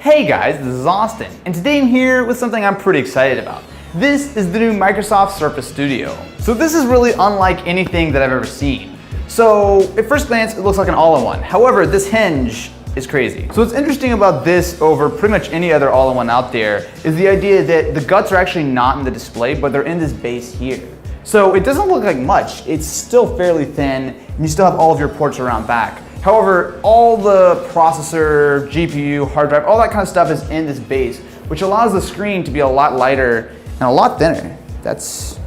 Hey guys, this is Austin, and today I'm here with something I'm pretty excited about. This is the new Microsoft Surface Studio. So this is really unlike anything that I've ever seen. So at first glance, it looks like an all-in-one. However, this hinge is crazy. So what's interesting about this over pretty much any other all-in-one out there is the idea that the guts are actually not in the display, but they're in this base here. So it doesn't look like much. It's still fairly thin, and you still have all of your ports around back. However, all the processor, GPU, hard drive, all that kind of stuff is in this base, which allows the screen to be a lot lighter and a lot thinner. I'm just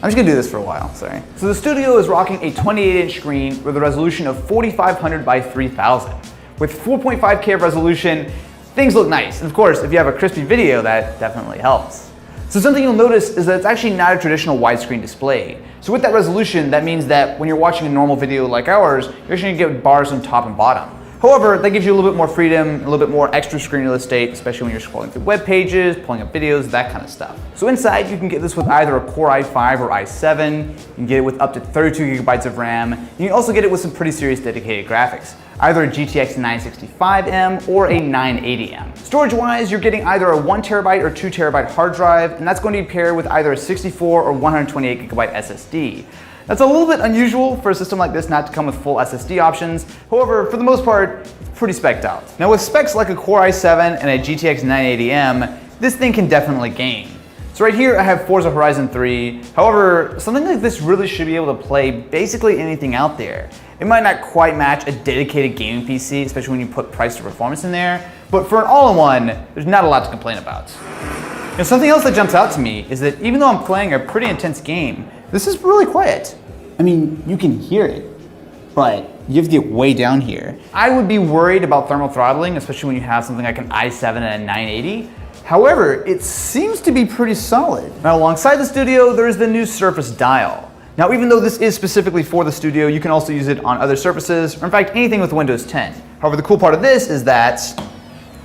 gonna do this for a while, sorry. So the Studio is rocking a 28-inch screen with a resolution of 4500 by 3000. With 4.5K of resolution, things look nice. And of course, if you have a crispy video, that definitely helps. So something you'll notice is that it's actually not a traditional widescreen display. So with that resolution, that means that when you're watching a normal video like ours, you're actually gonna get bars on top and bottom. However, that gives you a little bit more freedom, a little bit more extra screen real estate, especially when you're scrolling through web pages, pulling up videos, that kind of stuff. So inside, you can get this with either a Core i5 or i7. You can get it with up to 32 gigabytes of RAM. You can also get it with some pretty serious dedicated graphics, either a GTX 965M or a 980M. Storage-wise, you're getting either a 1 terabyte or 2 terabyte hard drive, and that's going to be paired with either a 64 or 128 gigabyte SSD. That's a little bit unusual for a system like this not to come with full SSD options. However, for the most part, it's pretty spec'd out. Now with specs like a Core i7 and a GTX 980M, this thing can definitely game. So right here I have Forza Horizon 3. However, something like this really should be able to play basically anything out there. It might not quite match a dedicated gaming PC, especially when you put price to performance in there, but for an all-in-one, there's not a lot to complain about. Now something else that jumps out to me is that even though I'm playing a pretty intense game, this is really quiet. I mean, you can hear it, but you have to get way down here. I would be worried about thermal throttling, especially when you have something like an i7 and a 980. However, it seems to be pretty solid. Now alongside the Studio, there is the new Surface Dial. Now even though this is specifically for the Studio, you can also use it on other surfaces, or in fact anything with Windows 10. However, the cool part of this is that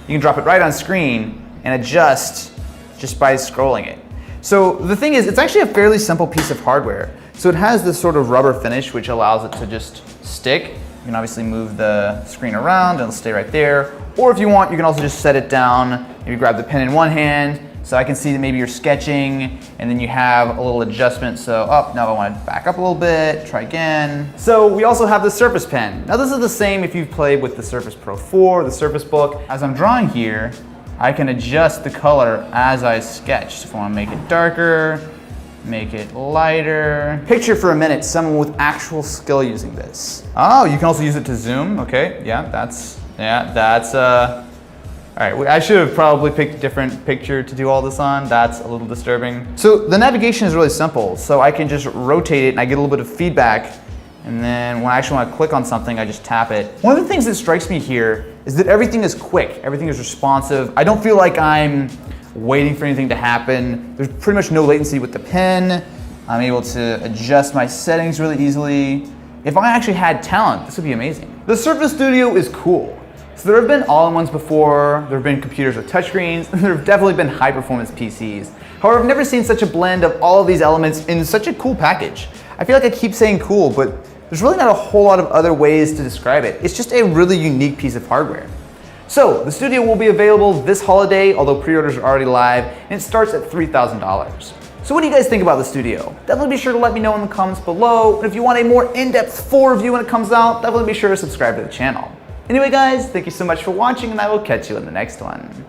you can drop it right on screen and adjust just by scrolling it. So the thing is, it's actually a fairly simple piece of hardware. So it has this sort of rubber finish which allows it to just stick. You can obviously move the screen around and it'll stay right there. Or if you want, you can also just set it down, maybe grab the pen in one hand. So I can see that maybe you're sketching and then you have a little adjustment. So, now I want to back up a little bit, try again. So we also have the Surface Pen. Now this is the same if you've played with the Surface Pro 4, the Surface Book. As I'm drawing here, I can adjust the color as I sketch. So if I want to make it darker, make it lighter. Picture for a minute someone with actual skill using this. Oh, you can also use it to zoom. Okay, all right, I should have probably picked a different picture to do all this on. That's a little disturbing. So the navigation is really simple. So I can just rotate it and I get a little bit of feedback. And then when I actually want to click on something, I just tap it. One of the things that strikes me here is that everything is quick. Everything is responsive. I don't feel like I'm waiting for anything to happen. There's pretty much no latency with the pen. I'm able to adjust my settings really easily. If I actually had talent, this would be amazing. The Surface Studio is cool. So there have been all-in-ones before, there have been computers with touchscreens, and there have definitely been high-performance PCs. However, I've never seen such a blend of all of these elements in such a cool package. I feel like I keep saying cool, but there's really not a whole lot of other ways to describe it. It's just a really unique piece of hardware. So the Studio will be available this holiday, although pre-orders are already live, and it starts at $3,000. So what do you guys think about the Studio? Definitely be sure to let me know in the comments below. And if you want a more in-depth full review when it comes out, definitely be sure to subscribe to the channel. Anyway guys, thank you so much for watching and I will catch you in the next one.